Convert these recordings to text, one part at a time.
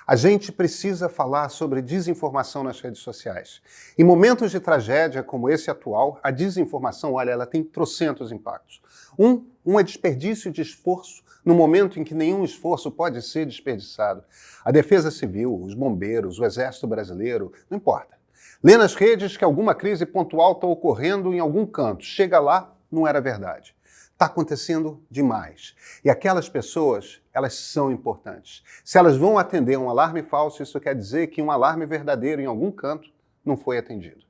A gente precisa falar sobre desinformação nas redes sociais. Em momentos de tragédia como esse atual, a desinformação, olha, ela tem trocentos impactos. Um é desperdício de esforço no momento em que nenhum esforço pode ser desperdiçado. A Defesa Civil, os bombeiros, o Exército Brasileiro, não importa. Lê nas redes que alguma crise pontual está ocorrendo em algum canto. Chega lá, não era verdade. Está acontecendo demais. E aquelas pessoas, elas são importantes. Se elas vão atender um alarme falso, isso quer dizer que um alarme verdadeiro em algum canto não foi atendido.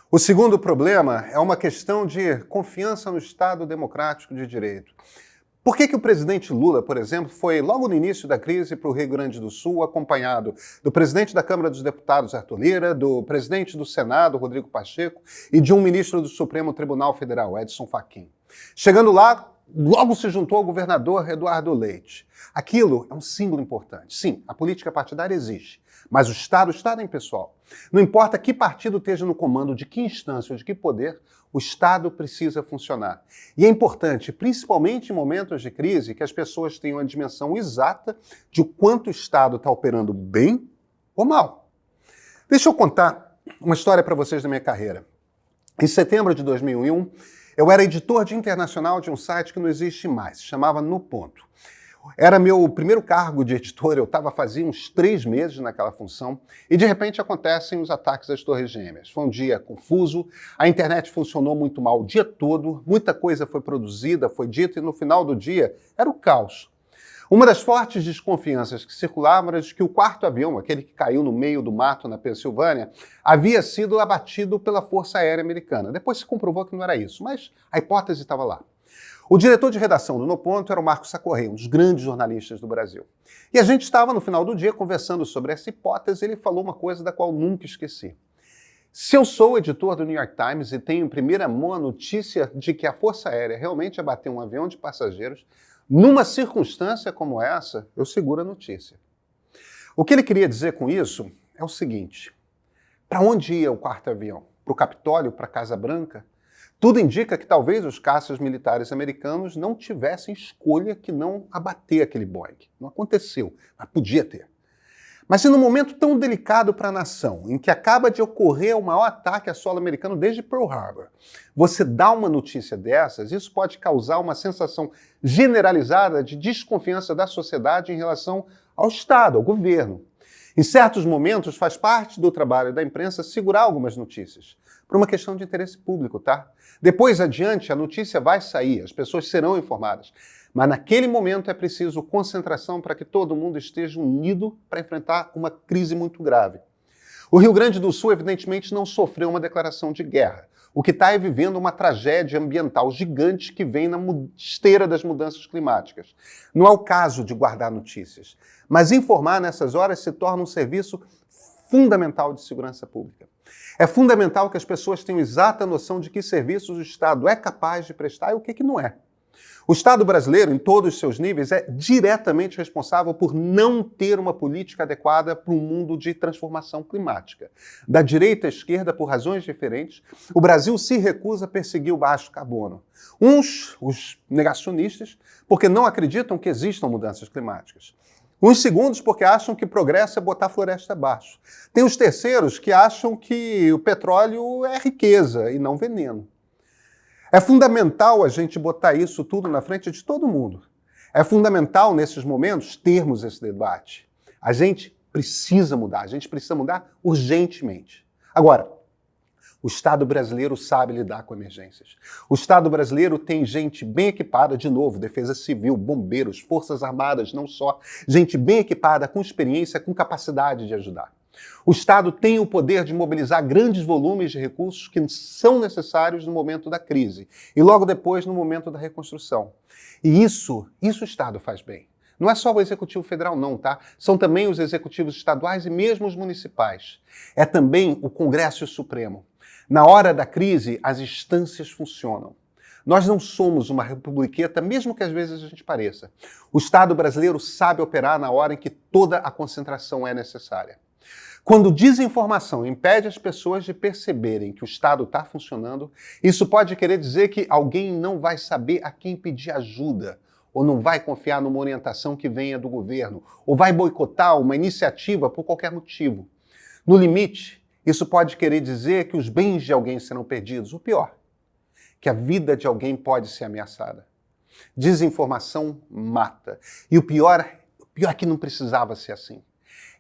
O segundo problema é uma questão de confiança no Estado democrático de direito. Por que o presidente Lula, por exemplo, foi logo no início da crise para o Rio Grande do Sul, acompanhado do presidente da Câmara dos Deputados, Arthur Lira, do presidente do Senado, Rodrigo Pacheco, e de um ministro do Supremo Tribunal Federal, Edson Fachin? Chegando lá, logo se juntou ao governador Eduardo Leite. Aquilo é um símbolo importante. Sim, a política partidária existe, mas o Estado em pessoal. Não importa que partido esteja no comando, de que instância ou de que poder, o Estado precisa funcionar. E é importante, principalmente em momentos de crise, que as pessoas tenham a dimensão exata de o quanto o Estado está operando bem ou mal. Deixa eu contar uma história para vocês da minha carreira. Em setembro de 2001, eu era editor de internacional de um site que não existe mais, se chamava No Ponto. Era meu primeiro cargo de editor, eu fazia uns 3 meses naquela função, e de repente acontecem os ataques às Torres Gêmeas. Foi um dia confuso, a internet funcionou muito mal o dia todo, muita coisa foi produzida, foi dita, e no final do dia era o caos. Uma das fortes desconfianças que circulavam era de que o quarto avião, aquele que caiu no meio do mato na Pensilvânia, havia sido abatido pela Força Aérea Americana. Depois se comprovou que não era isso, mas a hipótese estava lá. O diretor de redação do No Ponto era o Marcos Sacorrêa, um dos grandes jornalistas do Brasil. E a gente estava no final do dia conversando sobre essa hipótese e ele falou uma coisa da qual nunca esqueci. Se eu sou editor do New York Times e tenho em primeira mão a notícia de que a Força Aérea realmente abateu um avião de passageiros, numa circunstância como essa, eu seguro a notícia. O que ele queria dizer com isso é o seguinte: para onde ia o quarto avião? Para o Capitólio, para a Casa Branca? Tudo indica que talvez os caças militares americanos não tivessem escolha que não abater aquele Boeing. Não aconteceu, mas podia ter. Mas se num momento tão delicado para a nação, em que acaba de ocorrer o maior ataque a solo americano desde Pearl Harbor, você dá uma notícia dessas, isso pode causar uma sensação generalizada de desconfiança da sociedade em relação ao Estado, ao governo. Em certos momentos, faz parte do trabalho da imprensa segurar algumas notícias, por uma questão de interesse público, tá? Depois adiante, a notícia vai sair, as pessoas serão informadas. Mas naquele momento é preciso concentração para que todo mundo esteja unido para enfrentar uma crise muito grave. O Rio Grande do Sul, evidentemente, não sofreu uma declaração de guerra. O que está é vivendo uma tragédia ambiental gigante que vem na esteira das mudanças climáticas. Não é o caso de guardar notícias, mas informar nessas horas se torna um serviço fundamental de segurança pública. É fundamental que as pessoas tenham exata noção de que serviços o Estado é capaz de prestar e o que não é. O Estado brasileiro, em todos os seus níveis, é diretamente responsável por não ter uma política adequada para um mundo de transformação climática. Da direita à esquerda, por razões diferentes, o Brasil se recusa a perseguir o baixo carbono. Uns, os negacionistas, porque não acreditam que existam mudanças climáticas. Uns segundos porque acham que progresso é botar a floresta abaixo. Tem os terceiros que acham que o petróleo é riqueza e não veneno. É fundamental a gente botar isso tudo na frente de todo mundo. É fundamental, nesses momentos, termos esse debate. A gente precisa mudar urgentemente. Agora, o Estado brasileiro sabe lidar com emergências. O Estado brasileiro tem gente bem equipada, de novo, Defesa Civil, bombeiros, Forças Armadas, não só, gente bem equipada, com experiência, com capacidade de ajudar. O Estado tem o poder de mobilizar grandes volumes de recursos que são necessários no momento da crise e logo depois no momento da reconstrução. E isso o Estado faz bem. Não é só o Executivo Federal não, tá? São também os executivos estaduais e mesmo os municipais. É também o Congresso Supremo. Na hora da crise, as instâncias funcionam. Nós não somos uma republiqueta, mesmo que às vezes a gente pareça. O Estado brasileiro sabe operar na hora em que toda a concentração é necessária. Quando desinformação impede as pessoas de perceberem que o Estado está funcionando, isso pode querer dizer que alguém não vai saber a quem pedir ajuda ou não vai confiar numa orientação que venha do governo, ou vai boicotar uma iniciativa por qualquer motivo. No limite, isso pode querer dizer que os bens de alguém serão perdidos, ou pior, que a vida de alguém pode ser ameaçada. Desinformação mata. E o pior é que não precisava ser assim.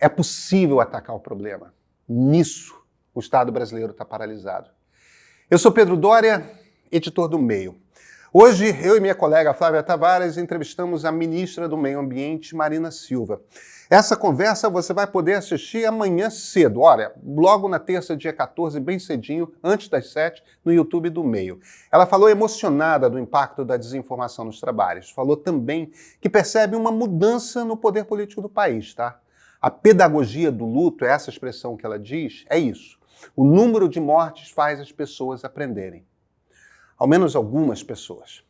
É possível atacar o problema. Nisso, o Estado brasileiro está paralisado. Eu sou Pedro Doria, editor do Meio. Hoje, eu e minha colega Flávia Tavares entrevistamos a ministra do Meio Ambiente, Marina Silva. Essa conversa você vai poder assistir amanhã cedo, olha, logo na terça, dia 14, bem cedinho, antes das 7, no YouTube do Meio. Ela falou emocionada do impacto da desinformação nos trabalhos. Falou também que percebe uma mudança no poder político do país, tá? A pedagogia do luto, essa expressão que ela diz, é isso. O número de mortes faz as pessoas aprenderem. Ao menos algumas pessoas.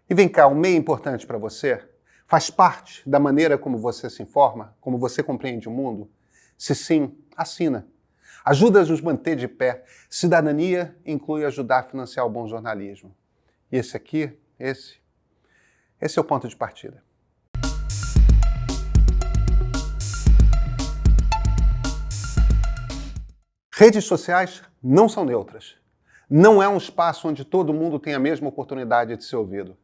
E vem cá, o Meio é importante para você? Faz parte da maneira como você se informa? Como você compreende o mundo? Se sim, assina. Ajuda a nos manter de pé. Cidadania inclui ajudar a financiar o bom jornalismo. E esse aqui, esse é o ponto de partida. Redes sociais não são neutras. Não é um espaço onde todo mundo tem a mesma oportunidade de ser ouvido.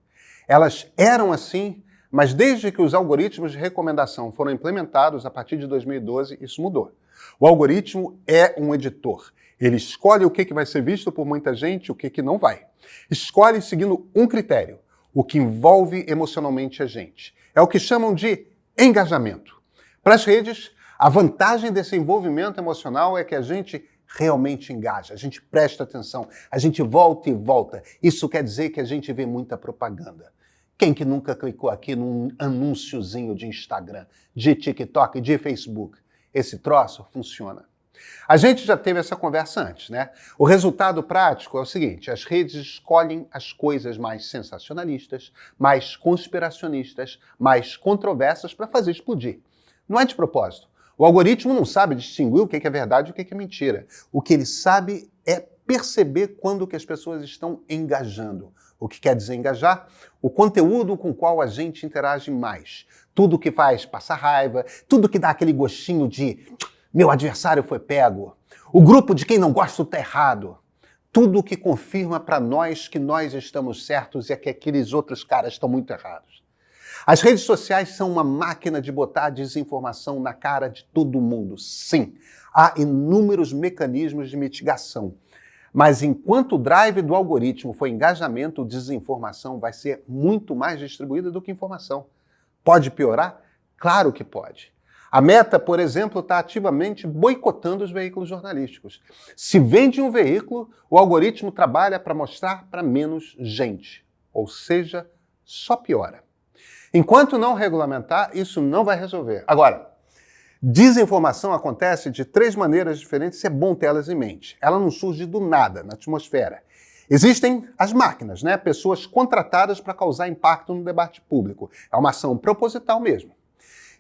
Elas eram assim, mas desde que os algoritmos de recomendação foram implementados a partir de 2012, isso mudou. O algoritmo é um editor. Ele escolhe o que vai ser visto por muita gente e o que não vai. Escolhe seguindo um critério, o que envolve emocionalmente a gente. É o que chamam de engajamento. Para as redes, a vantagem desse envolvimento emocional é que a gente realmente engaja, a gente presta atenção, a gente volta e volta. Isso quer dizer que a gente vê muita propaganda. Quem que nunca clicou aqui num anúnciozinho de Instagram, de TikTok, de Facebook? Esse troço funciona. A gente já teve essa conversa antes, né? O resultado prático é o seguinte, as redes escolhem as coisas mais sensacionalistas, mais conspiracionistas, mais controversas para fazer explodir. Não é de propósito. O algoritmo não sabe distinguir o que é verdade e o que é mentira. O que ele sabe é perceber quando que as pessoas estão engajando. O que quer dizer engajar? O conteúdo com o qual a gente interage mais. Tudo que faz passar raiva, tudo que dá aquele gostinho de meu adversário foi pego, o grupo de quem não gosta está errado. Tudo que confirma para nós que nós estamos certos e é que aqueles outros caras estão muito errados. As redes sociais são uma máquina de botar desinformação na cara de todo mundo. Sim, há inúmeros mecanismos de mitigação. Mas enquanto o drive do algoritmo for engajamento, desinformação vai ser muito mais distribuída do que informação. Pode piorar? Claro que pode. A Meta, por exemplo, está ativamente boicotando os veículos jornalísticos. Se vende um veículo, o algoritmo trabalha para mostrar para menos gente. Ou seja, só piora. Enquanto não regulamentar, isso não vai resolver. Agora, desinformação acontece de 3 maneiras diferentes e é bom tê-las em mente. Ela não surge do nada, na atmosfera. Existem as máquinas, né? Pessoas contratadas para causar impacto no debate público. É uma ação proposital mesmo.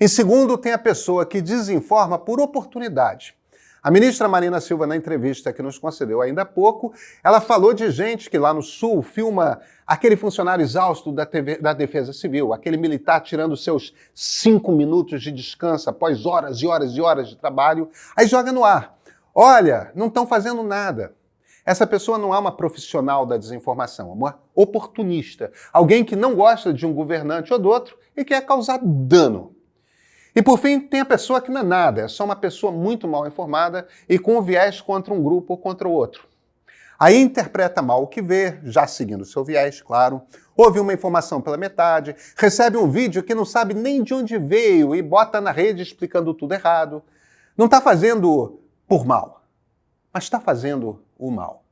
Em segundo, tem a pessoa que desinforma por oportunidade. A ministra Marina Silva, na entrevista que nos concedeu ainda há pouco, ela falou de gente que lá no Sul filma aquele funcionário exausto da Defesa Civil, aquele militar tirando seus 5 minutos de descanso após horas e horas e horas de trabalho, aí joga no ar. Olha, não estão fazendo nada. Essa pessoa não é uma profissional da desinformação, é uma oportunista. Alguém que não gosta de um governante ou do outro e quer causar dano. E por fim, tem a pessoa que não é nada, é só uma pessoa muito mal informada e com um viés contra um grupo ou contra o outro. Aí interpreta mal o que vê, já seguindo o seu viés, claro, ouve uma informação pela metade, recebe um vídeo que não sabe nem de onde veio e bota na rede explicando tudo errado. Não está fazendo por mal, mas está fazendo o mal.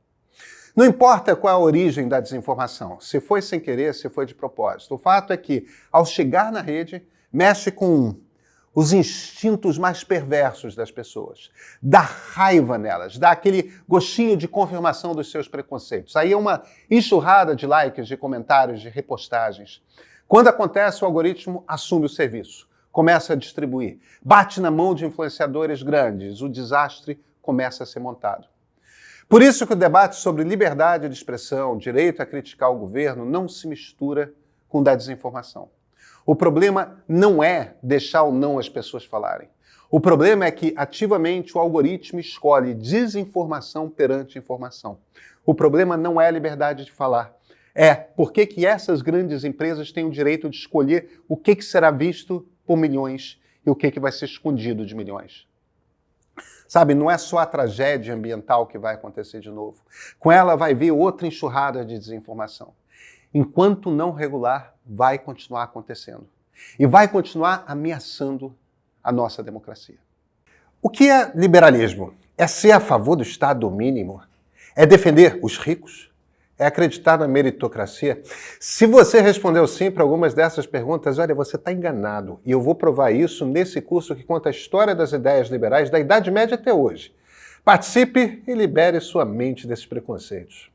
Não importa qual a origem da desinformação, se foi sem querer, se foi de propósito. O fato é que, ao chegar na rede, mexe com os instintos mais perversos das pessoas, dá raiva nelas, dá aquele gostinho de confirmação dos seus preconceitos. Aí é uma enxurrada de likes, de comentários, de repostagens. Quando acontece, o algoritmo assume o serviço, começa a distribuir, bate na mão de influenciadores grandes, o desastre começa a ser montado. Por isso que o debate sobre liberdade de expressão, direito a criticar o governo, não se mistura com o da desinformação. O problema não é deixar ou não as pessoas falarem. O problema é que ativamente o algoritmo escolhe desinformação perante informação. O problema não é a liberdade de falar. É por que essas grandes empresas têm o direito de escolher o que será visto por milhões e o que vai ser escondido de milhões. Sabe, não é só a tragédia ambiental que vai acontecer de novo. Com ela vai vir outra enxurrada de desinformação. Enquanto não regular, vai continuar acontecendo. E vai continuar ameaçando a nossa democracia. O que é liberalismo? É ser a favor do Estado mínimo? É defender os ricos? É acreditar na meritocracia? Se você respondeu sim para algumas dessas perguntas, olha, você está enganado. E eu vou provar isso nesse curso que conta a história das ideias liberais da Idade Média até hoje. Participe e libere sua mente desses preconceitos.